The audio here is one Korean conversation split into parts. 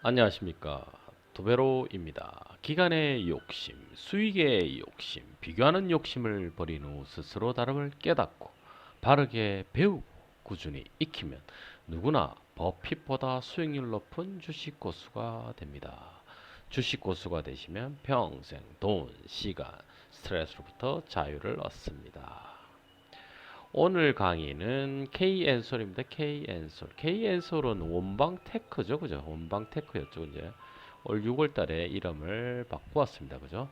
안녕하십니까. 도베로입니다. 기간의 욕심, 수익의 욕심, 비교하는 욕심을 버린 후 스스로 다름을 깨닫고 바르게 배우고 꾸준히 익히면 누구나 버핏보다 수익률 높은 주식 고수가 됩니다. 주식 고수가 되시면 평생 돈, 시간, 스트레스로부터 자유를 얻습니다. 오늘 강의는 K엔솔입니다. K엔솔. K엔솔은 원방테크죠. 그죠? 원방테크였죠. 이제 올 6월 달에 이름을 바꾸었습니다. 그죠?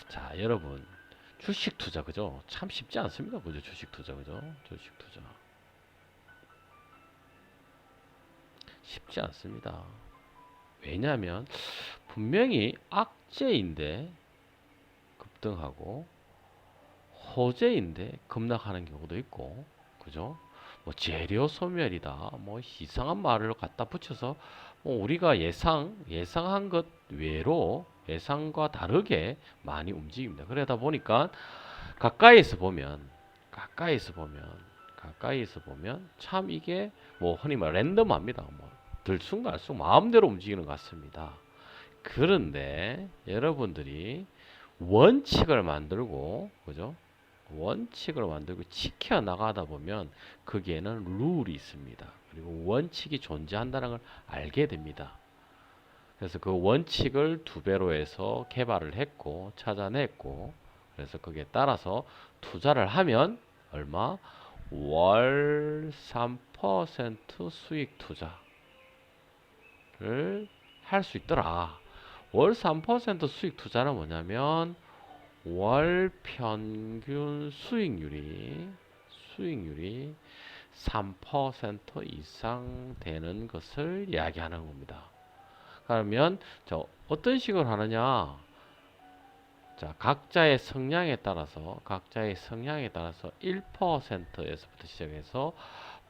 자, 여러분. 주식 투자. 그죠? 참 쉽지 않습니다. 그죠? 주식 투자. 그죠? 주식 투자. 쉽지 않습니다. 왜냐하면 분명히 악재인데 급등하고 호재인데 급락하는 경우도 있고, 그죠? 뭐 재료 소멸이다, 뭐 이상한 말을 갖다 붙여서 뭐 우리가 예상한 것 외로 예상과 다르게 많이 움직입니다. 그러다 보니까 가까이에서 보면 가까이에서 보면 가까이에서 보면 참 이게 뭐 흔히 말 랜덤합니다. 뭐 들쑥날쑥 마음대로 움직이는 것 같습니다. 그런데 여러분들이 원칙을 만들고, 그죠? 원칙을 만들고 지켜 나가다 보면 거기에는 룰이 있습니다. 그리고 원칙이 존재한다는 걸 알게 됩니다. 그래서 그 원칙을 두 배로 해서 개발을 했고 찾아냈고, 그래서 거기에 따라서 투자를 하면 얼마? 월 3% 수익 투자를 할 수 있더라. 월 3% 수익 투자는 뭐냐면 월 평균 수익률이 3% 이상 되는 것을 이야기하는 겁니다. 그러면 어떤 식으로 하느냐? 자, 각자의 성향에 따라서 1%에서부터 시작해서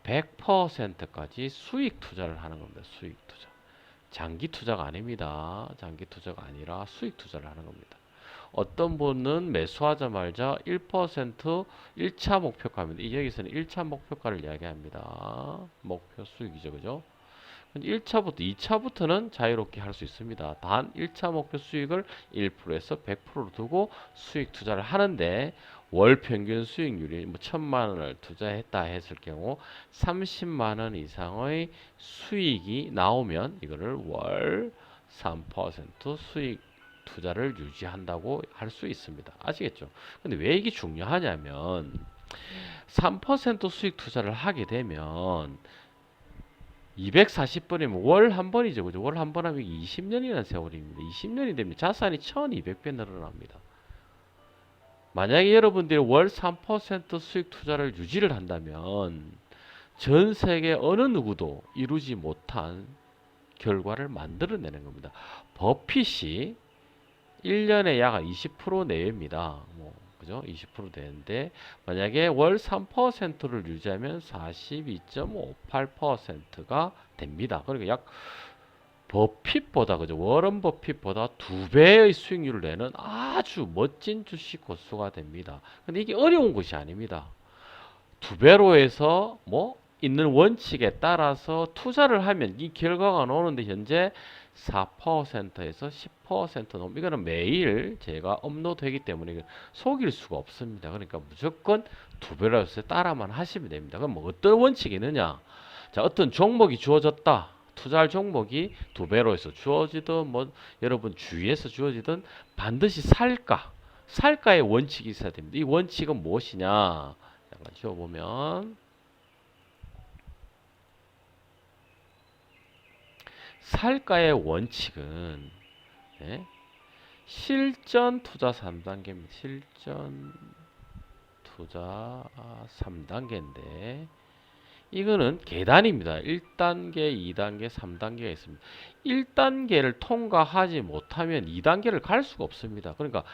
100%까지 수익 투자를 하는 겁니다. 수익 투자. 장기 투자가 아닙니다. 장기 투자가 아니라 수익 투자를 하는 겁니다. 어떤 분은 매수하자마자 1% 1차 목표가입니다. 여기서는 1차 목표가를 이야기합니다. 목표 수익이죠. 그죠? 1차부터 2차부터는 자유롭게 할 수 있습니다. 단 1차 목표 수익을 1%에서 100%로 두고 수익 투자를 하는데 월 평균 수익률이 뭐 1,000만 원을 투자했다 했을 경우 30만 원 이상의 수익이 나오면 이거를 월 3% 수익 투자를 유지한다고 할 수 있습니다. 아시겠죠? 근데 왜 이게 중요하냐면 3% 수익 투자를 하게 되면 240번이면 월 한 번이죠. 그죠? 월 한 번 하면 20년이라는 세월입니다. 20년이 되면 자산이 1200배 늘어납니다. 만약에 여러분들이 월 3% 수익 투자를 유지를 한다면 전 세계 어느 누구도 이루지 못한 결과를 만들어내는 겁니다. 버핏이 1년에 약 20% 내외입니다. 뭐, 그죠? 20% 되는데, 만약에 월 3%를 유지하면 42.58%가 됩니다. 그러니까 약 버핏보다, 그죠? 워런 버핏보다 2배의 수익률을 내는 아주 멋진 주식 고수가 됩니다. 근데 이게 어려운 것이 아닙니다. 2배로 해서 뭐 있는 원칙에 따라서 투자를 하면 이 결과가 나오는데 현재 4%에서 10% 넘. 이거는 매일 제가 업로드하기 때문에 속일 수가 없습니다. 그러니까 무조건 2배로 해서 따라만 하시면 됩니다. 그럼 뭐 어떤 원칙이 있느냐? 자, 어떤 종목이 주어졌다. 투자할 종목이 2배로 해서 주어지든 뭐 여러분 주위에서 주어지든 반드시 살까의 원칙이 있어야 됩니다. 이 원칙은 무엇이냐? 잠깐 지워보면 살가의 원칙은 실전 투자 3단계입니다. 실전 투자 3단계인데 이거는 계단입니다. 1단계, 2단계, 3단계가 있습니다. 1단계를 통과하지 못하면 2단계를 갈 수가 없습니다. 그러니까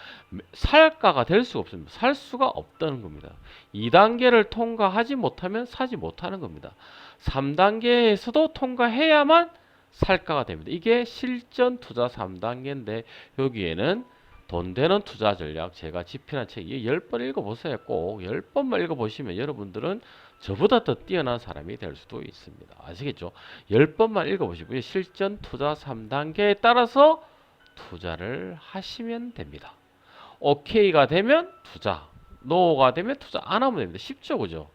살가가 될 수가 없습니다. 살 수가 없다는 겁니다. 2단계를 통과하지 못하면 사지 못하는 겁니다. 3단계에서도 통과해야만 살가가 됩니다. 이게 실전 투자 3단계인데 여기에는 돈 되는 투자 전략 제가 집필한 책이 10번 읽어보세요. 꼭 10번만 읽어보시면 여러분들은 저보다 더 뛰어난 사람이 될 수도 있습니다. 아시겠죠? 10번만 읽어보시고요. 실전 투자 3단계에 따라서 투자를 하시면 됩니다. 오케이가 되면 투자, 노가 되면 투자 안 하면 됩니다. 쉽죠, 그죠?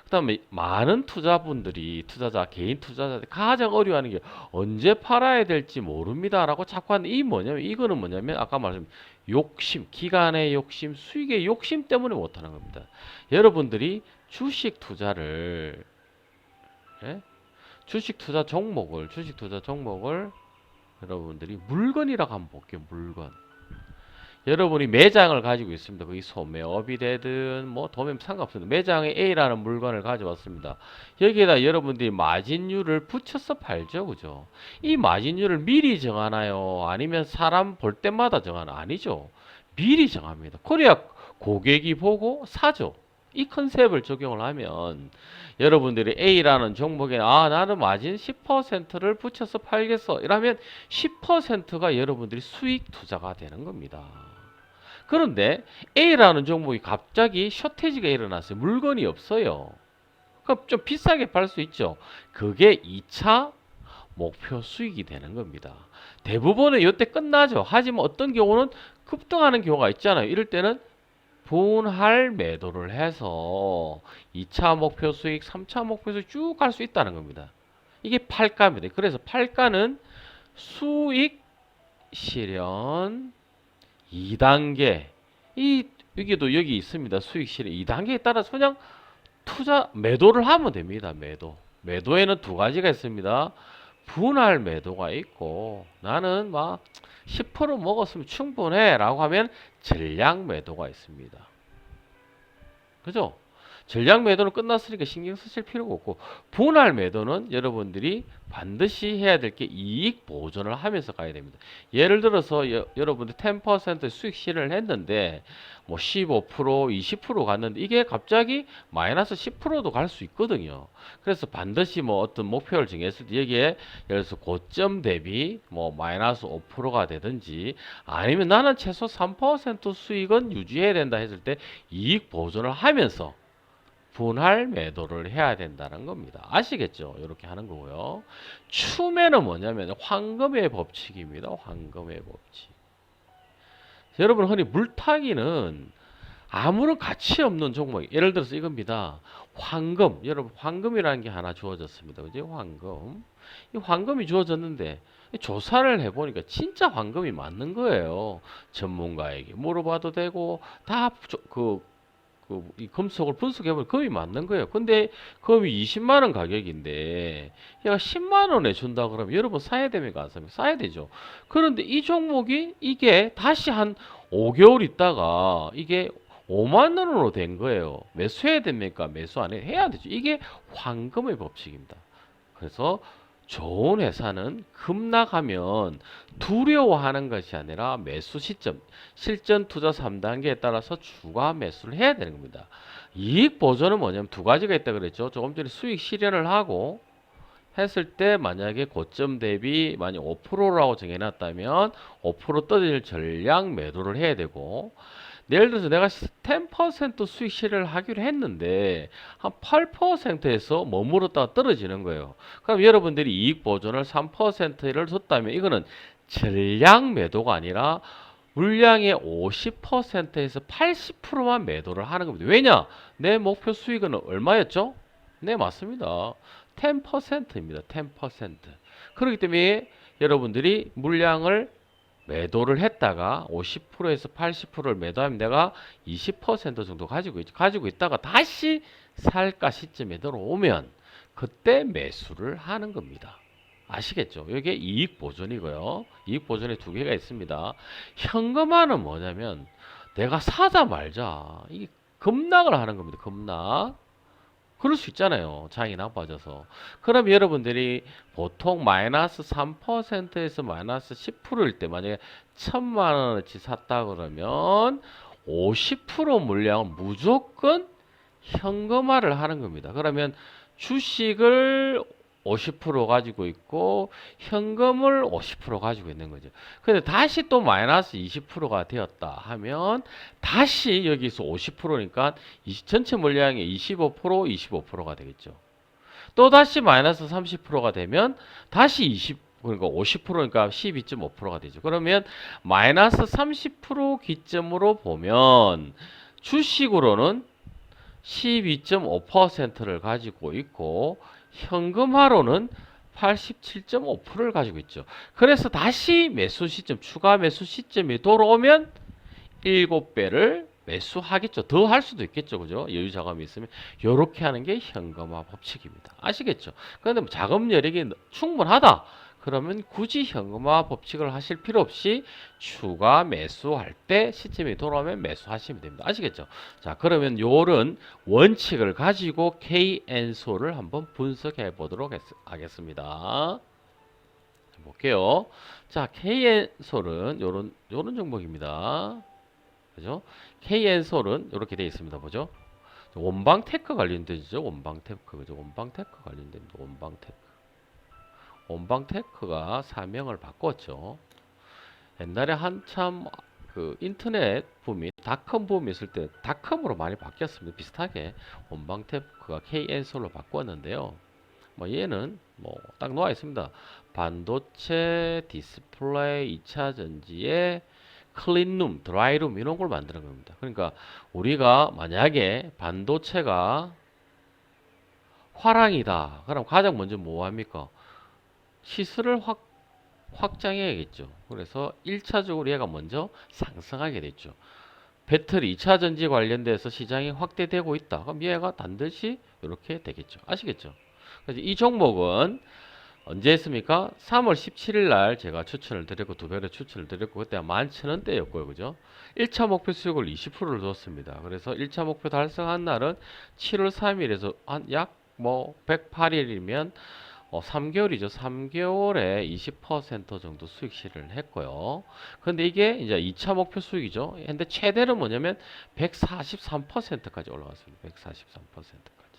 그 다음에 많은 투자분들이, 개인 투자자들이 가장 어려워하는 게 언제 팔아야 될지 모릅니다. 라고 자꾸 하는 이거는 뭐냐면, 아까 말씀, 욕심, 기간의 욕심, 수익의 욕심 때문에 못하는 겁니다. 여러분들이 주식 투자를, 예? 주식 투자 종목을, 여러분들이 물건이라고 한번 볼게요, 물건. 여러분이 매장을 가지고 있습니다. 거기 소매업이 되든 뭐 도매업 상관없습니다. 매장에 A라는 물건을 가져왔습니다. 여기에다 여러분들이 마진율을 붙여서 팔죠. 그죠? 이 마진율을 미리 정하나요? 아니면 사람 볼 때마다 정하나? 아니죠. 미리 정합니다. 그래야 고객이 보고 사죠. 이 컨셉을 적용을 하면 여러분들이 A라는 종목에 나는 마진 10%를 붙여서 팔겠어. 이러면 10%가 여러분들이 수익 투자가 되는 겁니다. 그런데 A라는 종목이 갑자기 셔테지가 일어났어요. 물건이 없어요. 그럼 좀 비싸게 팔 수 있죠. 그게 2차 목표 수익이 되는 겁니다. 대부분은 이때 끝나죠. 하지만 어떤 경우는 급등하는 경우가 있잖아요. 이럴 때는 분할 매도를 해서 2차 목표 수익, 3차 목표 수익 쭉 갈 수 있다는 겁니다. 이게 팔가입니다. 그래서 팔가는 수익 실현 2단계. 여기도 여기 있습니다. 수익 실현 2단계에 따라서 그냥 매도를 하면 됩니다. 매도에는 두 가지가 있습니다. 분할 매도가 있고, 나는 막 10% 먹었으면 충분해 라고 하면 전량 매도가 있습니다. 그죠? 전량 매도는 끝났으니까 신경 쓰실 필요가 없고, 분할 매도는 여러분들이 반드시 해야 될 게 이익 보존을 하면서 가야 됩니다. 예를 들어서 여러분들 10% 수익 실현을 했는데 뭐 15%, 20% 갔는데 이게 갑자기 마이너스 10%도 갈 수 있거든요. 그래서 반드시 뭐 어떤 목표를 정했을 때 여기에 예를 들어서 고점 대비 뭐 마이너스 5%가 되든지, 아니면 나는 최소 3% 수익은 유지해야 된다 했을 때 이익 보존을 하면서 분할 매도를 해야 된다는 겁니다. 아시겠죠? 이렇게 하는 거고요. 추매는 뭐냐면 황금의 법칙입니다. 황금의 법칙. 여러분 흔히 물타기는 아무런 가치 없는 종목, 예를 들어서 이겁니다. 황금, 여러분 황금이라는 게 하나 주어졌습니다. 그죠? 황금. 이 황금이 주어졌는데 조사를 해보니까 진짜 황금이 맞는 거예요. 전문가에게 물어봐도 되고 이 금속을 분석해보면 금이 맞는 거예요. 근데 금이 20만 원 가격인데 얘가 10만 원에 준다 그러면 여러분 사야 됩니까? 안 삽니까? 사야 되죠. 그런데 이 종목이 이게 다시 한 5개월 있다가 이게 5만 원으로 된 거예요. 매수해야 됩니까? 매수 안 해야 되죠. 이게 황금의 법칙입니다. 그래서 좋은 회사는 급락하면 두려워하는 것이 아니라 매수 시점, 실전 투자 3단계에 따라서 추가 매수를 해야 되는 겁니다. 이익 보존은 뭐냐면 두 가지가 있다 그랬죠. 조금 전에 수익 실현을 하고 했을 때 만약에 고점 대비 만약 5%라고 정해놨다면 5% 떨어질 전량 매도를 해야 되고, 예를 들어서 내가 10% 수익 실현을 하기로 했는데 한 8%에서 머무르다가 떨어지는 거예요. 그럼 여러분들이 이익 보존을 3%를 줬다면 이거는 전량 매도가 아니라 물량의 50%에서 80%만 매도를 하는 겁니다. 왜냐? 내 목표 수익은 얼마였죠? 네, 맞습니다. 10%입니다. 10%. 그렇기 때문에 여러분들이 물량을 매도를 했다가 50%에서 80%를 매도하면 내가 20% 정도 가지고 있다가 다시 살까 시점에 들어오면 그때 매수를 하는 겁니다. 아시겠죠? 이게 이익 보존이고요. 이익 보존에 두 개가 있습니다. 현금화는 뭐냐면 내가 사자 말자. 이게 급락을 하는 겁니다. 급락. 그럴 수 있잖아요. 장이 나빠져서. 그럼 여러분들이 보통 마이너스 3%에서 마이너스 10%일 때 만약에 1,000만 원어치 샀다 그러면 50% 물량은 무조건 현금화를 하는 겁니다. 그러면 주식을 50% 가지고 있고 현금을 50% 가지고 있는 거죠. 근데 다시 또 마이너스 20%가 되었다 하면 다시 여기서 50%니까 전체 물량의 25%가 되겠죠. 또 다시 마이너스 30%가 되면 다시 그러니까 50%니까 12.5%가 되죠. 그러면 마이너스 30% 기점으로 보면 주식으로는 12.5%를 가지고 있고 현금화로는 87.5%를 가지고 있죠. 그래서 다시 매수 시점, 추가 매수 시점이 돌아오면 7배를 매수하겠죠. 더 할 수도 있겠죠. 그죠? 여유 자금이 있으면 이렇게 하는 게 현금화 법칙입니다. 아시겠죠? 그런데 뭐 자금 여력이 충분하다. 그러면 굳이 현금화 법칙을 하실 필요 없이 추가 매수할 때 시점이 돌아오면 매수하시면 됩니다. 아시겠죠? 자, 그러면 요런 원칙을 가지고 KN소를 한번 분석해 보도록 하겠습니다. 볼게요. 자, KN솔은 요런 종목입니다. 그죠? KN솔은 이렇게 되어 있습니다. 보죠? 원방테크 관련되죠. 원방테크. 그죠? 원방테크 관련됩니다. 원방테크. 원방테크가 사명을 바꿨죠. 옛날에 한참 그 인터넷 붐이 닷컴 붐이 있을 때 닷컴으로 많이 바뀌었습니다. 비슷하게 원방테크가 KN솔로 바꿨는데요. 뭐 얘는 뭐 딱 놓아 있습니다. 반도체, 디스플레이, 2차 전지에 클린룸, 드라이룸 이런 걸 만드는 겁니다. 그러니까 우리가 만약에 반도체가 화랑이다. 그럼 가장 먼저 뭐 합니까? 시세를 확장해야겠죠. 그래서 1차적으로 얘가 먼저 상승하게 됐죠. 배터리 2차 전지 관련돼서 시장이 확대되고 있다. 그럼 얘가 반드시 이렇게 되겠죠. 아시겠죠? 그래서 이 종목은 언제 했습니까? 3월 17일 날 제가 추천을 드렸고 두 배로 추천을 드렸고 그때 11,000원대였고요. 그죠? 1차 목표 수익을 20%를 줬습니다. 그래서 1차 목표 달성한 날은 7월 3일에서 한 약 뭐 108일이면 3개월이죠. 3개월에 20% 정도 수익 실현을 했고요. 근데 이게 이제 2차 목표 수익이죠. 근데 최대는 뭐냐면 143%까지 올라갔습니다. 143%까지.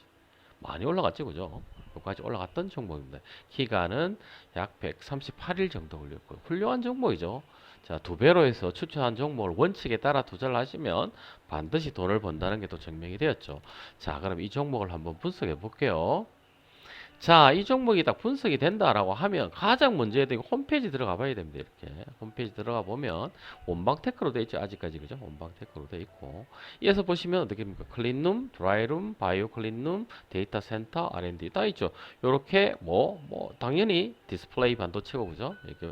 많이 올라갔죠. 그죠? 여기까지 올라갔던 종목입니다. 기간은 약 138일 정도 걸렸고요. 훌륭한 종목이죠. 자, 두 배로 해서 추천한 종목을 원칙에 따라 투자를 하시면 반드시 돈을 번다는 게 또 증명이 되었죠. 자, 그럼 이 종목을 한번 분석해 볼게요. 자, 이 종목이 딱 분석이 된다라고 하면 가장 먼저 해야 되고 홈페이지 들어가 봐야 됩니다. 이렇게 홈페이지 들어가 보면 원방테크로 되어 있죠. 아직까지 그죠? 원방테크로 되어 있고 이에서 보시면 어떻게 됩니까? 클린룸, 드라이룸, 바이오 클린룸, 데이터 센터, R&D 다 있죠. 요렇게 뭐 당연히 디스플레이 반도체고 그죠? 이렇게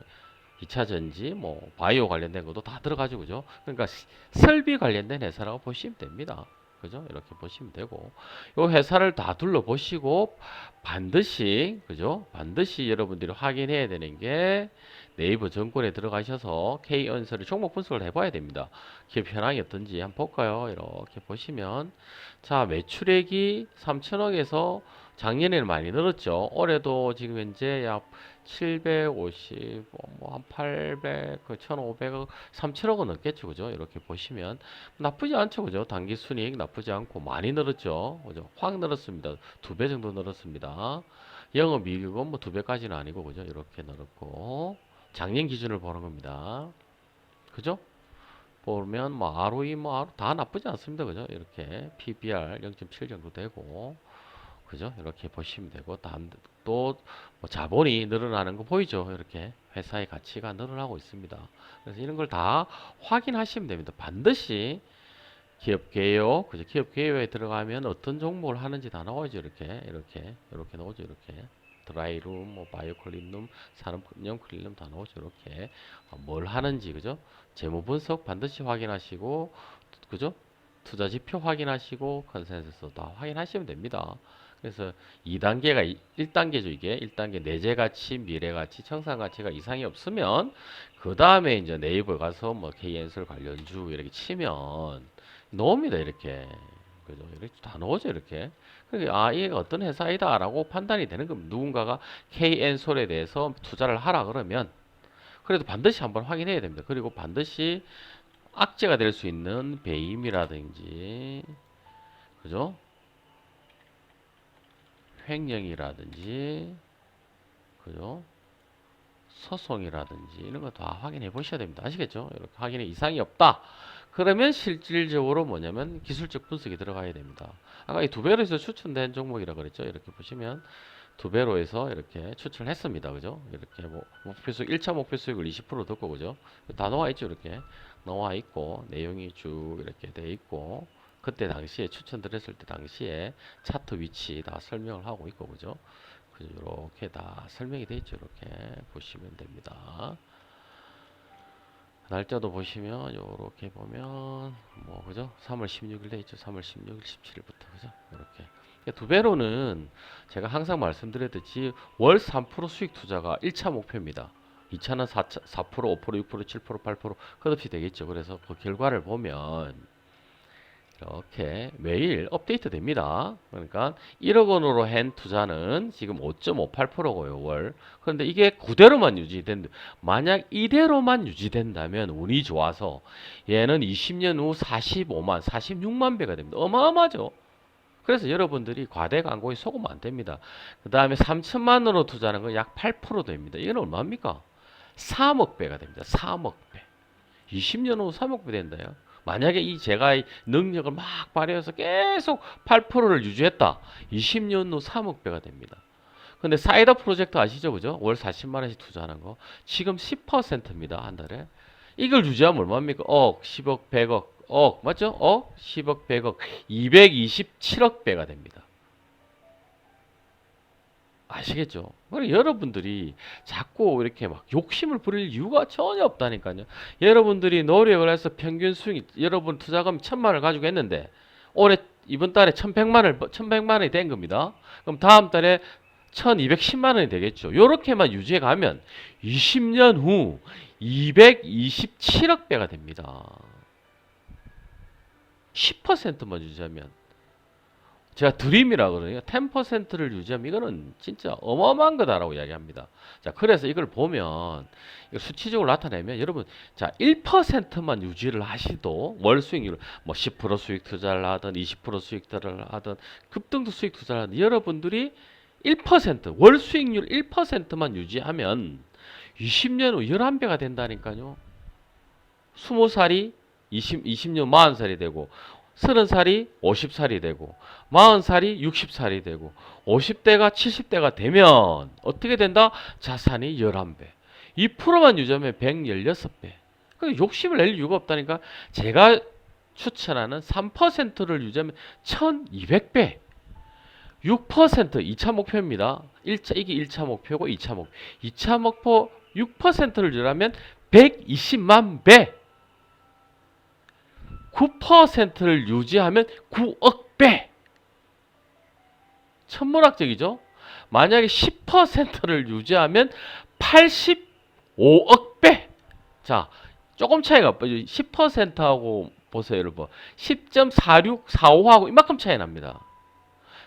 2차 전지, 뭐 바이오 관련된 것도 다 들어가죠. 그죠? 그러니까 설비 관련된 회사라고 보시면 됩니다. 그죠? 이렇게 보시면 되고 요 회사를 다 둘러보시고 반드시 그죠? 반드시 여러분들이 확인해야 되는 게 네이버 정권에 들어가셔서 K언설의 종목 분석을 해봐야 됩니다. 기업 현황이 어떤지 한번 볼까요? 이렇게 보시면 자 매출액이 3천억에서 작년에는 많이 늘었죠. 올해도 지금 현재 약 750, 뭐 한 800, 1,500억, 3천억은 넘겠죠, 그죠? 이렇게 보시면 나쁘지 않죠, 그죠? 당기 순이익 나쁘지 않고 많이 늘었죠, 그죠? 확 늘었습니다. 2배 정도 늘었습니다. 영업이익은 뭐 2배까지는 아니고, 그죠? 이렇게 늘었고 작년 기준을 보는 겁니다, 그죠? 보면 뭐 ROE 다 나쁘지 않습니다, 그죠? 이렇게 PBR 0.7 정도 되고. 그죠? 이렇게 보시면 되고 또뭐 자본이 늘어나는 거 보이죠? 이렇게 회사의 가치가 늘어나고 있습니다. 그래서 이런 걸 다 확인하시면 됩니다. 반드시 기업 개요, 그죠? 기업 개요에 들어가면 어떤 종목을 하는지 다 나오죠. 이렇게 나오죠. 이렇게 드라이룸, 뭐 바이오클린룸, 산업용 클린룸 다 나오죠. 이렇게 뭘 하는지 그죠? 재무 분석 반드시 확인하시고 그죠? 투자 지표 확인하시고 컨센서스 다 확인하시면 됩니다. 그래서 2단계가 1단계죠. 이게 1단계 내재 가치, 미래 가치, 청산 가치가 이상이 없으면 그 다음에 이제 네이버 가서 뭐 KN설 관련주 이렇게 치면 나옵니다. 이렇게 그죠? 이렇게 다 나오죠. 이렇게 그러니까 이게 어떤 회사이다라고 판단이 되는 겁니다. 누군가가 KN솔에 대해서 투자를 하라 그러면 그래도 반드시 한번 확인해야 됩니다. 그리고 반드시 악재가 될 수 있는 배임이라든지 그죠? 횡령이라든지 그죠? 소송이라든지 이런 거 다 확인해 보셔야 됩니다. 아시겠죠? 이렇게 확인에 이상이 없다. 그러면 실질적으로 뭐냐면 기술적 분석이 들어가야 됩니다. 아까 이 두 배로 해서 추천된 종목이라 그랬죠? 이렇게 보시면 두 배로 해서 이렇게 추천을 했습니다. 그죠? 이렇게 뭐 목표 수익 1차 목표 수익을 20% 듣고 그죠? 다 나와 있죠. 이렇게 나와 있고 내용이 쭉 이렇게 돼 있고 그때 당시에 추천드렸을 때 당시에 차트 위치 다 설명을 하고 있고 그죠? 이렇게 다 설명이 되어 있죠. 이렇게 보시면 됩니다. 날짜도 보시면 이렇게 보면 뭐 그죠? 3월 16일 돼 있죠. 3월 16일, 17일부터 그죠? 이렇게 두 배로는 제가 항상 말씀드렸듯이 월 3% 수익 투자가 1차 목표입니다. 2차는 4%, 5%, 6%, 7%, 8% 끝없이 되겠죠. 그래서 그 결과를 보면 이렇게 매일 업데이트 됩니다. 그러니까 1억 원으로 한 투자는 지금 5.58%고요, 월. 그런데 이게 그대로만 유지된다. 만약 이대로만 유지된다면 운이 좋아서 얘는 20년 후 45만, 46만 배가 됩니다. 어마어마하죠. 그래서 여러분들이 과대 광고에 속으면 안 됩니다. 그 다음에 3천만 원으로 투자하는 건 약 8% 됩니다. 이건 얼마입니까? 3억 배가 됩니다. 3억 배. 20년 후 3억 배 된다요. 만약에 이 제가 이 능력을 막 발휘해서 계속 8%를 유지했다. 20년 후 3억 배가 됩니다. 근데 사이다 프로젝트 아시죠? 그죠? 월 40만 원씩 투자하는 거. 지금 10%입니다. 한 달에. 이걸 유지하면 얼마입니까? 억, 10억, 100억, 억. 맞죠? 억, 10억, 100억, 227억 배가 됩니다. 아시겠죠? 여러분들이 자꾸 이렇게 막 욕심을 부릴 이유가 전혀 없다니까요. 여러분들이 노력을 해서 평균 수익, 여러분 투자금 1,000만 원을 가지고 했는데 올해 이번 달에 1,100만 원이 된 겁니다. 그럼 다음 달에 1,210만 원이 되겠죠. 요렇게만 유지해 가면 20년 후 227억 배가 됩니다. 10%만 유지하면. 제가 드림이라 그러거든요. 10%를 유지하면 이거는 진짜 어마어마한 거다라고 이야기합니다. 자, 그래서 이걸 보면 이걸 수치적으로 나타내면 여러분 자 1%만 유지를 하시도 월 수익률 뭐 10% 수익 투자를 하든 20% 수익 투자를 하든 급등도 수익 투자를 하든 여러분들이 1%월 수익률 1%만 유지하면 20년 후 11배가 된다니까요. 20살이 20년 40살이 되고 30살이 50살이 되고 40살이 60살이 되고 50대가 70대가 되면 어떻게 된다? 자산이 11배. 2%만 유지하면 116배. 그 욕심을 낼 이유가 없다니까. 제가 추천하는 3%를 유지하면 1200배. 6% 2차 목표입니다. 이게 1차 목표고 2차 목표. 2차 목표 6%를 유지하면 120만 배. 9%를 유지하면 9억 배. 천문학적이죠? 만약에 10%를 유지하면 85억 배. 자, 조금 차이가 없죠. 10%하고 보세요, 여러분. 10.4645하고 이만큼 차이 납니다.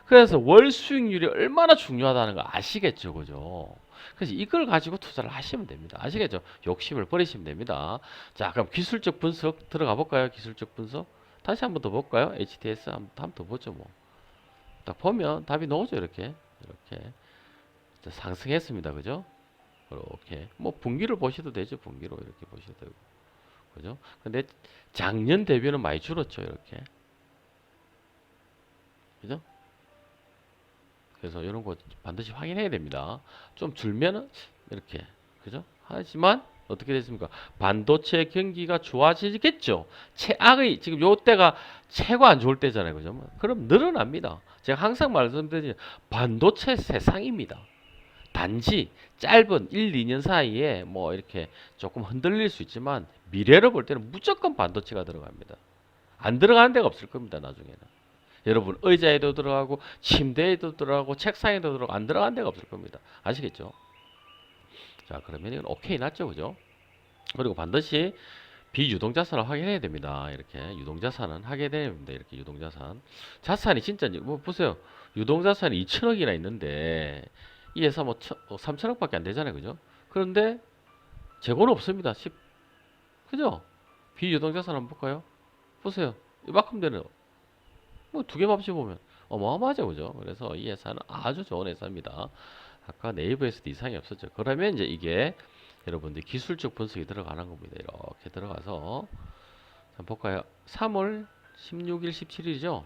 그래서 월 수익률이 얼마나 중요하다는 거 아시겠죠, 그죠? 그래서 이걸 가지고 투자를 하시면 됩니다. 아시겠죠? 욕심을 버리시면 됩니다. 자, 그럼 기술적 분석 들어가 볼까요? 기술적 분석. 다시 한번 더 볼까요? HTS 한번 더 보죠, 뭐. 딱 보면 답이 나오죠, 이렇게. 이렇게. 상승했습니다, 그죠? 이렇게. 뭐, 분기를 보셔도 되죠, 분기로 이렇게 보셔도 되고. 그죠? 근데 작년 대비는 많이 줄었죠, 이렇게. 그죠? 그래서 이런 거 반드시 확인해야 됩니다. 좀 줄면은 이렇게 그죠? 하지만 어떻게 됐습니까? 반도체 경기가 좋아지겠죠. 최악의 지금 요 때가 최고 안 좋을 때잖아요, 그죠? 그럼 늘어납니다. 제가 항상 말씀드리는 반도체 세상입니다. 단지 짧은 1, 2년 사이에 뭐 이렇게 조금 흔들릴 수 있지만 미래를 볼 때는 무조건 반도체가 들어갑니다. 안 들어가는 데가 없을 겁니다, 나중에는. 여러분 의자에도 들어가고 침대에도 들어가고 책상에도 들어가고 안 들어간 데가 없을 겁니다. 아시겠죠? 자, 그러면 이건 오케이 났죠, 그죠? 그리고 반드시 비유동자산을 확인해야 됩니다. 이렇게 유동자산은 하게 됩니다. 이렇게 유동자산 자산이 진짜 뭐 보세요. 유동자산이 2천억이나 있는데 이 회사 뭐 3천억밖에 안 되잖아요, 그죠? 그런데 재고는 없습니다. 그죠? 비유동자산 한번 볼까요? 보세요. 이만큼 되는 뭐 두 개만 합쳐 보면 어마어마하죠, 그죠? 그래서 이 회사는 아주 좋은 회사입니다. 아까 네이버에서도 이상이 없었죠. 그러면 이제 이게 여러분들 기술적 분석이 들어가는 겁니다. 이렇게 들어가서 한번 볼까요? 3월 16일, 17일이죠.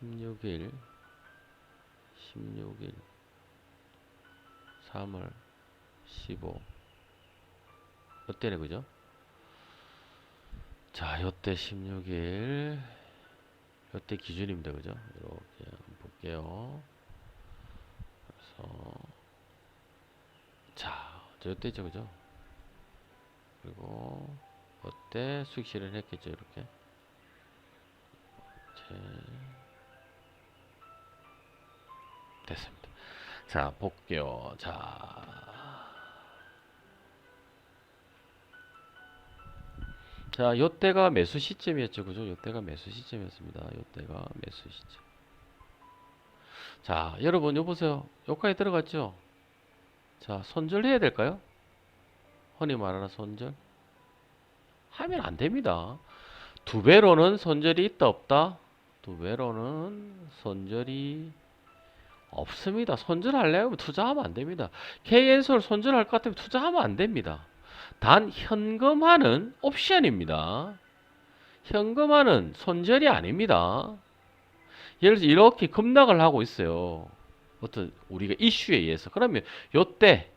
16일, 16일, 3월 15. 이때네, 그죠? 자, 요때 16일, 요때 기준입니다, 그죠? 이렇게 한번 볼게요. 그래서 자, 요때죠, 그죠? 그리고 요때 수익 실현했겠죠, 이렇게. 됐습니다. 자, 볼게요. 자, 요때가 매수 시점이었죠, 그죠? 요때가 매수 시점이었습니다. 요때가 매수 시점. 자, 여러분, 요 보세요. 여기까지 들어갔죠? 자, 손절해야 될까요? 흔히 말하는 손절. 하면 안 됩니다. 두 배로는 손절이 있다, 없다? 두 배로는 손절이 없습니다. 손절하려면 투자하면 안 됩니다. KN솔 손절할 것 같으면 투자하면 안 됩니다. 단 현금화는 옵션입니다. 현금화는 손절이 아닙니다. 예를 들어서 이렇게 급락을 하고 있어요. 어떤 우리가 이슈에 의해서. 그러면 요때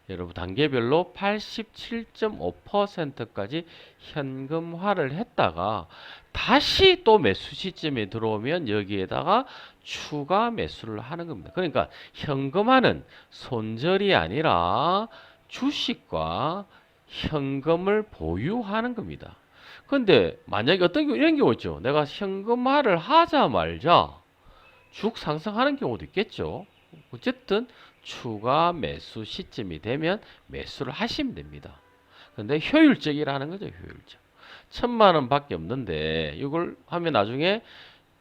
여러분 단계별로 87.5%까지 현금화를 했다가 다시 또 매수 시점에 들어오면 여기에다가 추가 매수를 하는 겁니다. 그러니까 현금화는 손절이 아니라 주식과 현금을 보유하는 겁니다. 근데 만약에 어떤 경우 이런 경우 있죠. 내가 현금화를 하자 말자 쭉 상승하는 경우도 있겠죠. 어쨌든 추가 매수 시점이 되면 매수를 하시면 됩니다. 근데 효율적이라는 거죠, 효율적. 1000만 원 밖에 없는데 이걸 하면 나중에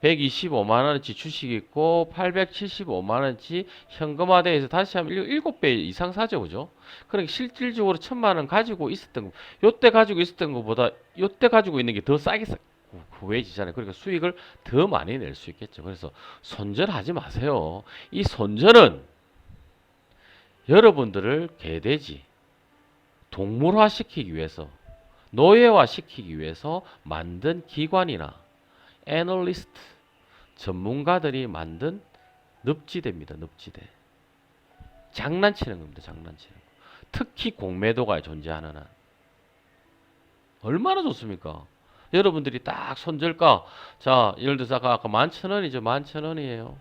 125만 원어치 주식 있고 875만 원어치 현금화돼서 다시 하면 7배 이상 사죠, 그죠? 그러니까 실질적으로 1000만 원 가지고 있었던 거, 요때 가지고 있었던 것보다 요때 가지고 있는 게 더 싸게 구해지잖아요. 그러니까 수익을 더 많이 낼 수 있겠죠. 그래서 손절하지 마세요. 이 손절은 여러분들을 개돼지, 동물화 시키기 위해서, 노예화 시키기 위해서 만든 기관이나 애널리스트, 전문가들이 만든 늪지대입니다. 늪지대. 장난치는 겁니다. 장난치는 거. 특히 공매도가 존재하는 한. 얼마나 좋습니까? 여러분들이 딱 손절가, 자, 예를 들어서 아까 11,000원이죠. 11,000원이에요.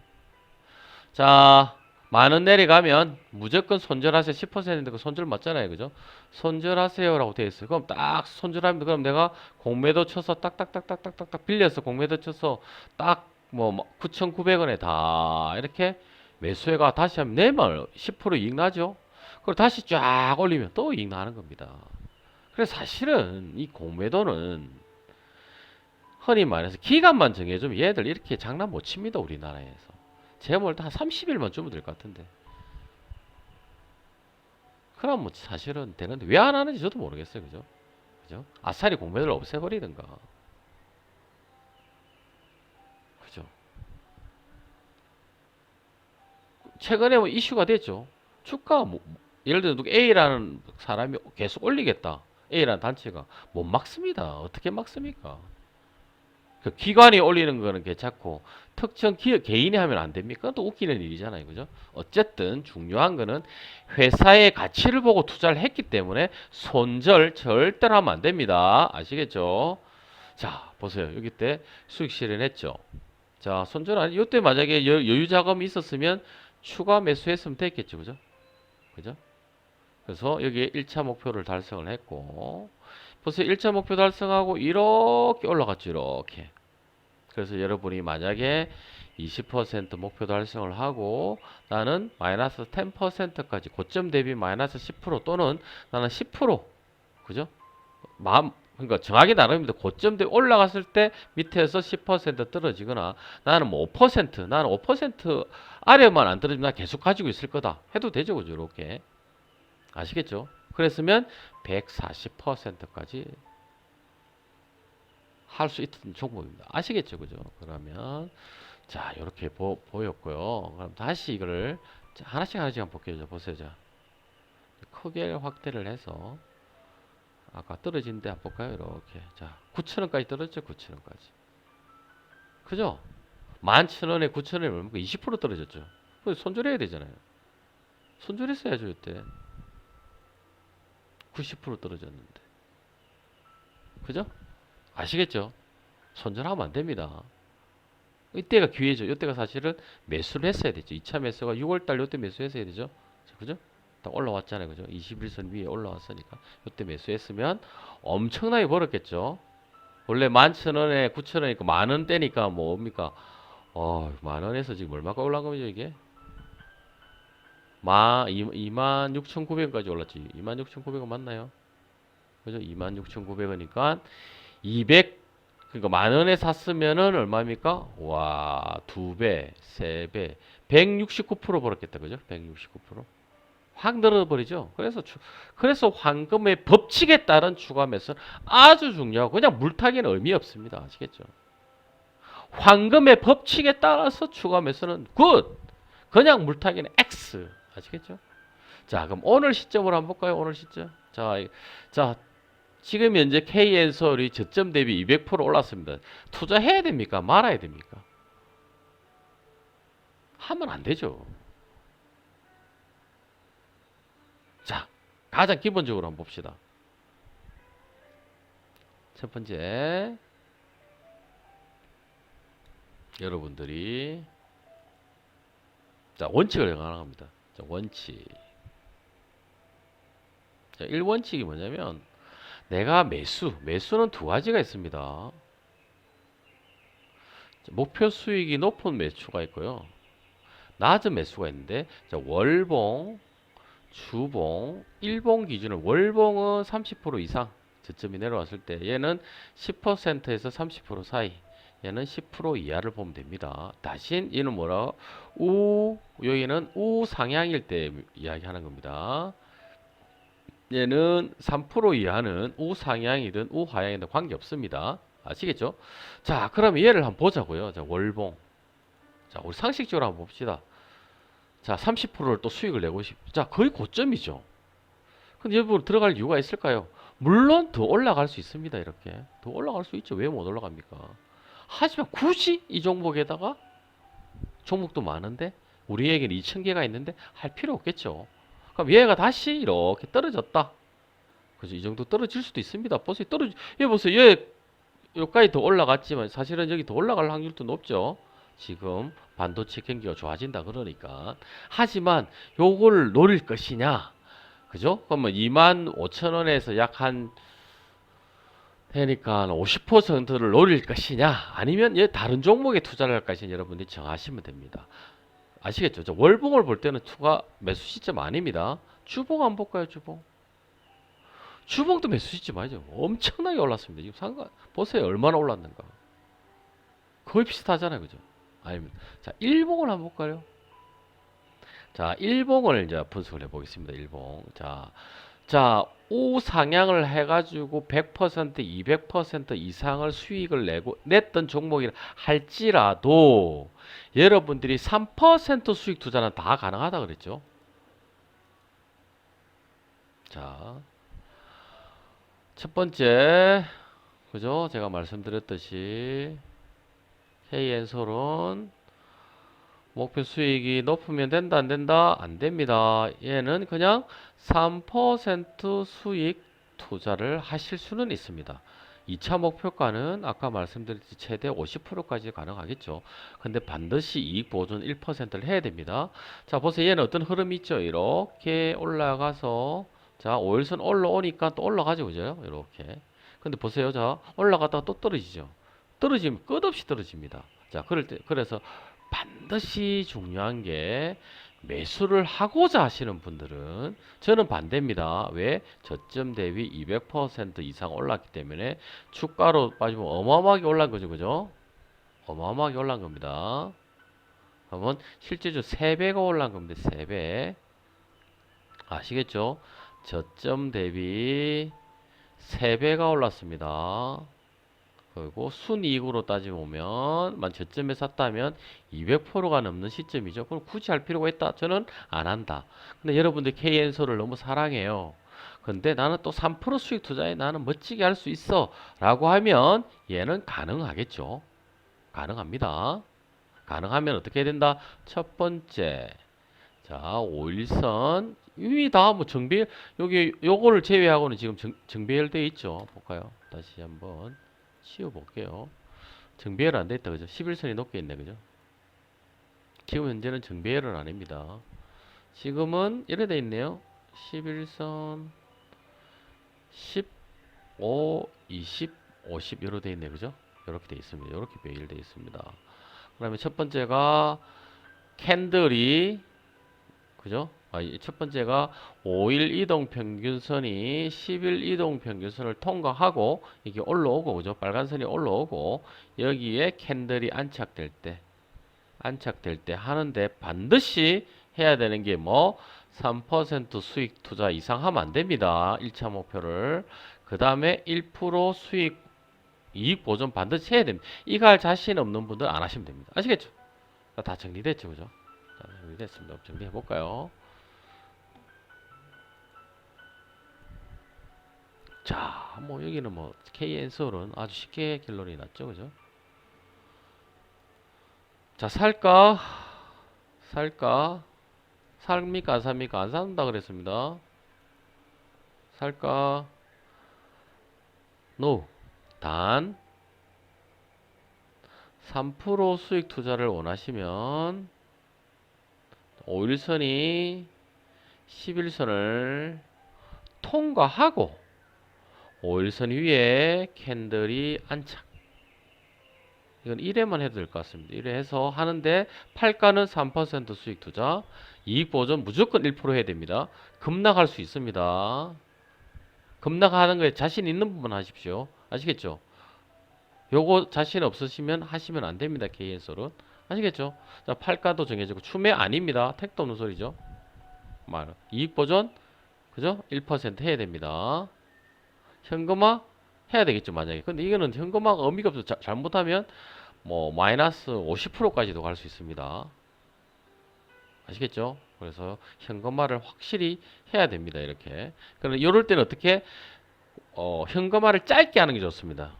자, 10,000원 내려가면 무조건 손절하세요. 10%인데 그 손절 맞잖아요. 그죠? 손절하세요라고 되어 있어요. 그럼 딱 손절하면, 그럼 내가 공매도 쳐서 딱딱딱딱딱딱 빌려서 공매도 쳐서 딱 뭐 9,900원에 다 이렇게 매수해가 다시 하면 내말 10% 이익 나죠? 그리고 다시 쫙 올리면 또 이익 나는 겁니다. 그래서 사실은 이 공매도는 흔히 말해서 기간만 정해주면 얘들 이렇게 장난 못 칩니다. 우리나라에서. 제가 볼 때 한 30일만 주면 될 것 같은데. 그럼 뭐 사실은 되는데 왜 안 하는지 저도 모르겠어요. 그죠? 그죠? 아싸리 공매도를 없애버리든가. 그죠? 최근에 뭐 이슈가 됐죠. 주가 뭐, 예를 들어 A라는 사람이 계속 올리겠다. A라는 단체가 못 막습니다. 어떻게 막습니까? 그 기관이 올리는 거는 괜찮고 특정 기업 개인이 하면 안 됩니까? 또 웃기는 일이잖아요. 그죠? 어쨌든 중요한 거는 회사의 가치를 보고 투자를 했기 때문에 손절 절대로 하면 안 됩니다. 아시겠죠? 자, 보세요. 여기 때 수익 실현했죠. 자, 손절 아니 이때 만약에 여유 자금이 있었으면 추가 매수했으면 됐겠죠. 그죠? 그죠? 그래서 여기 1차 목표를 달성을 했고 보세요. 1차 목표 달성하고 이렇게 올라갔죠. 이렇게. 그래서 여러분이 만약에 20% 목표 달성을 하고 나는 마이너스 10%까지 고점 대비 마이너스 10% 또는 나는 10% 그죠? 그러니까 정확히 나름입니다. 고점 대비 올라갔을 때 밑에서 10% 떨어지거나 나는 뭐 5% 나는 5% 아래만 안 떨어지면 나 계속 가지고 있을 거다 해도 되죠. 그죠? 이렇게 아시겠죠? 그랬으면 140%까지 할 수 있던 종목입니다. 아시겠죠? 그죠? 그러면 자, 이렇게 보였고요. 그럼 다시 이거를 자, 하나씩 하나씩 한번 볼게요. 보세요. 자, 크게 확대를 해서 아까 떨어진 데 한번 볼까요? 이렇게. 자, 9,000원까지 떨어졌죠. 9,000원까지. 그죠? 11,000원에 9,000원에 얼마입니까? 20% 떨어졌죠. 그래서 손절해야 되잖아요. 손절했어야죠, 이때. 90% 떨어졌는데. 그죠? 아시겠죠? 손절하면 안 됩니다. 이때가 기회죠. 이때가 사실은 매수를 했어야 되죠. 2차 매수가 6월달 이때 매수했어야 되죠. 그죠? 딱 올라왔잖아요. 그죠? 21선 위에 올라왔으니까 이때 매수했으면 엄청나게 벌었겠죠. 원래 11,000원에 9,000원이니까 만원대니까 뭡니까? 만원에서 지금 얼마가 올라간 거죠, 이게? 26,900원까지 올랐지. 26,900원 맞나요? 그죠? 26,900원이니까 200, 그러니까 만원에 샀으면은 얼마입니까? 와, 2배, 3배, 169% 벌었겠다. 그죠? 169%. 확 늘어버리죠. 그래서 황금의 법칙에 따른 추가 매수는 아주 중요하고 그냥 물타기는 의미 없습니다. 아시겠죠? 황금의 법칙에 따라서 추가 매수는 굿. 그냥 물타기는 X. 아시겠죠? 자, 그럼 오늘 시점으로 한번 볼까요? 오늘 시점. 자, 지금 현재 K엔솔이 저점 대비 200% 올랐습니다. 투자해야 됩니까? 말아야 됩니까? 하면 안 되죠. 자, 가장 기본적으로 한번 봅시다. 첫 번째, 여러분들이 자, 원칙을 가능합니다. 자, 원칙. 자, 1원칙이 뭐냐면 내가 매수는 두 가지가 있습니다. 자, 목표 수익이 높은 매수가 있고요. 낮은 매수가 있는데 자, 월봉, 주봉, 일봉 기준으로 월봉은 30% 이상 저점이 내려왔을 때 얘는 10%에서 30% 사이 얘는 10% 이하를 보면 됩니다. 대신 얘는 뭐라 여기는 우상향일 때 이야기하는 겁니다. 얘는 3% 이하는 우상향이든 우하향이든 관계없습니다. 아시겠죠? 자, 그러면 얘를 한번 보자고요. 자, 월봉. 자, 우리 상식적으로 한번 봅시다. 자, 30%를 또 수익을 내고 자, 거의 고점이죠. 근데 여러분 들어갈 이유가 있을까요? 물론 더 올라갈 수 있습니다. 이렇게. 더 올라갈 수 있죠. 왜 못 올라갑니까? 하지만 굳이 이 종목에다가 종목도 많은데 우리에게는 2,000개가 있는데 할 필요 없겠죠. 그럼 얘가 다시 이렇게 떨어졌다. 그죠? 이 정도 떨어질 수도 있습니다. 보세요. 얘 보세요. 얘 여기까지 더 올라갔지만 사실은 여기 더 올라갈 확률도 높죠. 지금 반도체 경기가 좋아진다 그러니까. 하지만 요걸 노릴 것이냐? 그죠? 그러면 25,000원에서 약 한 되니까 50%를 노릴 것이냐? 아니면 얘 다른 종목에 투자를 할 것이냐? 여러분들이 정하시면 됩니다. 아시겠죠? 저 월봉을 볼 때는 투가 매수 시점 아닙니다. 주봉 한번 볼까요? 주봉도 매수 시점 아니죠. 엄청나게 올랐습니다. 지금 보세요. 얼마나 올랐는가. 거의 비슷하잖아요. 그죠? 아니면 자, 일봉을 한번 볼까요? 자, 일봉을 이제 분석을 해 보겠습니다. 일봉. 자, 우상향을 해가지고 100%, 200% 이상을 수익을 냈던 종목이라 할지라도 여러분들이 3% 수익 투자는 다 가능하다 그랬죠. 자, 첫 번째, 그죠? 제가 말씀드렸듯이 K엔솔은 목표 수익이 높으면 된다, 안 된다? 안 됩니다. 얘는 그냥 3% 수익 투자를 하실 수는 있습니다. 2차 목표가는 아까 말씀드렸듯이 최대 50%까지 가능하겠죠. 근데 반드시 이익 보존 1%를 해야 됩니다. 자, 보세요. 얘는 어떤 흐름이 있죠? 이렇게 올라가서 자, 5일선 올라오니까 또 올라가죠. 그죠? 이렇게. 근데 보세요. 자, 올라갔다가 또 떨어지죠. 떨어지면 끝없이 떨어집니다. 자, 그래서 반드시 중요한 게 매수를 하고자 하시는 분들은 저는 반대입니다. 왜? 저점 대비 200% 이상 올랐기 때문에 주가로 빠지면 어마어마하게 올란 거죠. 그죠? 어마어마하게 올란 겁니다. 그러면 실제적으로 3배가 올란 겁니다. 3배. 아시겠죠? 저점 대비 3배가 올랐습니다. 그리고 순이익으로 따지면 만 저점에 샀다면 200%가 넘는 시점이죠. 그럼 굳이 할 필요가 있다? 저는 안 한다. 근데 여러분들 K엔소를 너무 사랑해요. 근데 나는 또 3% 수익 투자에 나는 멋지게 할 수 있어 라고 하면 얘는 가능하겠죠. 가능합니다. 가능하면 어떻게 해야 된다? 첫 번째, 자, 5일선 이미 다 뭐 정배 여기 요거를 제외하고는 지금 정배열돼 있죠. 볼까요? 다시 한번 치워 볼게요. 정배열 안 됐다 그죠? 11선이 높게 있네 그죠? 지금 현재는 정배열은 아닙니다. 지금은 이래 돼 있네요. 11선 15, 20, 50 이렇게 돼 있네 그죠? 이렇게 돼 있습니다. 이렇게 배열돼 있습니다. 그다음에 첫 번째가 캔들이 그죠? 첫 번째가 5일 이동 평균선이 10일 이동 평균선을 통과하고 이게 올라오고 그죠? 빨간 선이 올라오고 여기에 캔들이 안착될 때 하는데 반드시 해야 되는 게 뭐 3% 수익 투자 이상 하면 안 됩니다. 1차 목표를. 그 다음에 1% 수익 이익 보존 반드시 해야 됩니다. 이거 할 자신 없는 분들 안 하시면 됩니다. 아시겠죠? 다 정리됐죠, 그죠? 자, 정리됐습니다. 정리해 볼까요? 자, 뭐 여기는 뭐 KN솔은 아주 쉽게 결론이 났죠, 그죠? 자, 살까? 삽니까? 안 삽니까? 안 산다 그랬습니다. 살까? No. 단 3% 수익 투자를 원하시면 5일선이 11선을 통과하고 5일선 위에 캔들이 안착. 이건 1회만 해도 될 것 같습니다. 1회 해서 하는데 팔가는 3% 수익 투자, 이익 보존 무조건 1% 해야 됩니다. 급락할 수 있습니다. 급락하는 거에 자신 있는 부분 하십시오. 아시겠죠? 요거 자신 없으시면 하시면 안 됩니다. 개인솔은. 아시겠죠? 자, 팔가도 정해지고 추매 아닙니다. 택도 없는 소리죠. 말. 이익 보존 그죠? 1% 해야 됩니다. 현금화 해야 되겠죠, 만약에. 근데 이거는 현금화가 의미가 없어. 잘못하면 뭐 마이너스 50%까지도 갈 수 있습니다. 아시겠죠? 그래서 현금화를 확실히 해야 됩니다. 이렇게. 그럼 이럴 때는 어떻게 현금화를 짧게 하는 게 좋습니다.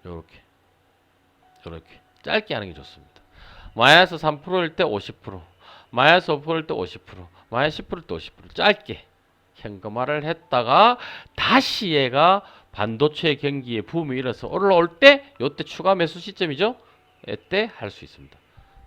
요렇게. 요렇게. 짧게 하는 게 좋습니다. 마이너스 3%일 때 50%, 마이너스 5%일 때 50%, 마이너스 10%일 때 50% 짧게 현금화를 했다가 다시 얘가 반도체 경기에 붐이 일어서 올라올 때 요때 추가 매수 시점이죠. 이때 할 수 있습니다.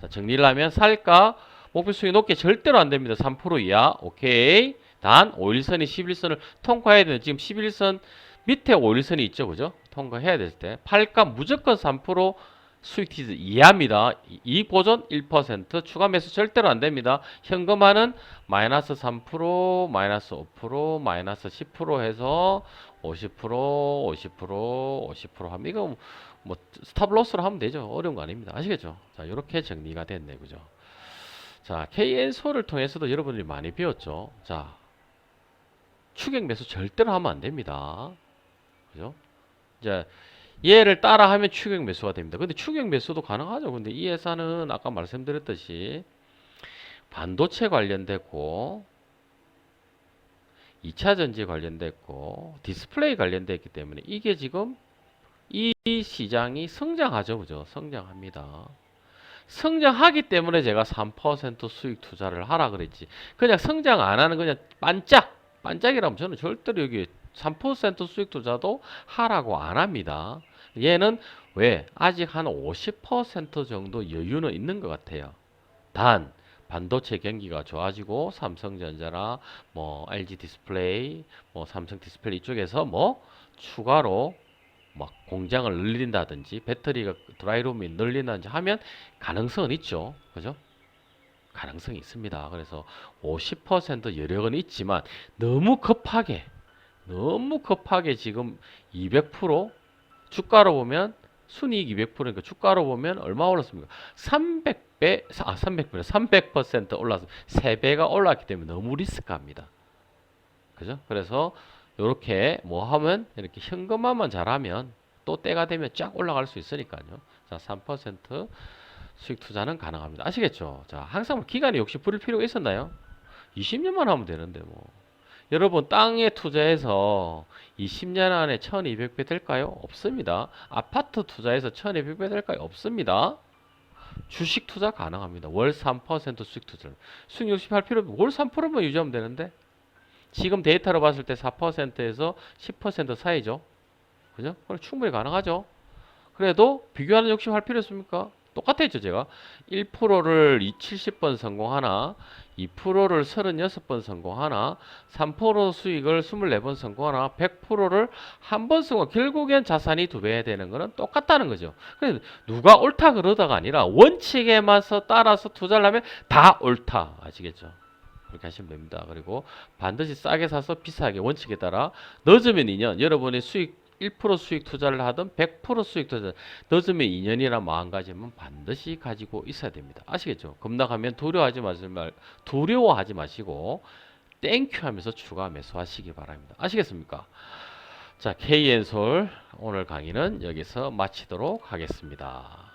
자, 정리를 하면 살까 목표 수익 높게 절대로 안 됩니다. 3% 이하. 오케이. 단 5일선이 11선을 통과해야 되는 지금 11선 밑에 5일선이 있죠. 그죠? 통과해야 될 때 팔까 무조건 3% 수익 티즈 이하입니다. 이익 보존 1%, 추가 매수 절대로 안 됩니다. 현금화는 마이너스 3%, 마이너스 5%, 마이너스 10% 해서 50%, 50%, 50% 하면 이거 뭐 스탑로스로 하면 되죠. 어려운 거 아닙니다. 아시겠죠? 자, 이렇게 정리가 됐네. 그죠? 자, KN소를 통해서도 여러분들이 많이 배웠죠. 자, 추격 매수 절대로 하면 안 됩니다. 그죠? 이제 얘를 따라 하면 추격 매수가 됩니다. 근데 추격 매수도 가능하죠. 근데 이 회사는 아까 말씀드렸듯이 반도체 관련됐고 2차 전지 관련됐고 디스플레이 관련됐기 때문에 이게 지금 이 시장이 성장하죠. 그죠? 성장합니다. 성장하기 때문에 제가 3% 수익 투자를 하라 그랬지. 그냥 성장 안 하는 그냥 반짝이라면 저는 절대로 여기 3% 수익 투자도 하라고 안 합니다. 얘는 왜? 아직 한 50% 정도 여유는 있는 것 같아요. 단 반도체 경기가 좋아지고 삼성전자나 뭐 LG 디스플레이, 뭐 삼성 디스플레이 이쪽에서 뭐 추가로 막 공장을 늘린다든지 배터리가 드라이룸이 늘린다든지 하면 가능성은 있죠. 그죠? 가능성이 있습니다. 그래서 50% 여력은 있지만 너무 급하게 지금 200% 주가로 보면 순이익 200%니까 주가로 보면 얼마 올랐습니까? 300배, 300배, 300% 올라서 3배가 올랐기 때문에 너무 리스크합니다. 그죠? 그래서 요렇게 뭐 하면 이렇게 현금화만 잘하면 또 때가 되면 쫙 올라갈 수 있으니까요. 자, 3% 수익 투자는 가능합니다. 아시겠죠? 자, 항상 기간에 역시 부릴 필요가 있었나요? 20년만 하면 되는데 뭐. 여러분 땅에 투자해서 20년 안에 1200배 될까요? 없습니다. 아파트 투자해서 1200배 될까요? 없습니다. 주식 투자 가능합니다. 월 3% 수익 투자. 수익 68 필요 없고 월 3%만 유지하면 되는데 지금 데이터로 봤을 때 4%에서 10% 사이죠. 그죠? 그럼 충분히 가능하죠. 그래도 비교하는 욕심 할 필요 있습니까? 똑같았죠, 제가. 1%를 70번 성공하나, 2%를 36번 성공하나, 3% 수익을 24번 성공하나, 100%를 한 번 성공. 결국엔 자산이 2배 되는 거는 똑같다는 거죠. 그래서 누가 옳다 그러다가 아니라 원칙에만 따라서 투자를 하면 다 옳다. 아시겠죠? 그렇게 하시면 됩니다. 그리고 반드시 싸게 사서 비싸게 원칙에 따라 늦으면 2년, 여러분이 수익 1% 수익 투자를 하든 100% 수익 투자 늦으면 2년이나 마음가짐은 반드시 가지고 있어야 됩니다. 아시겠죠? 급락하면 두려워하지 마시고 땡큐 하면서 추가 매수하시기 바랍니다. 아시겠습니까? 자, KN솔 오늘 강의는 여기서 마치도록 하겠습니다.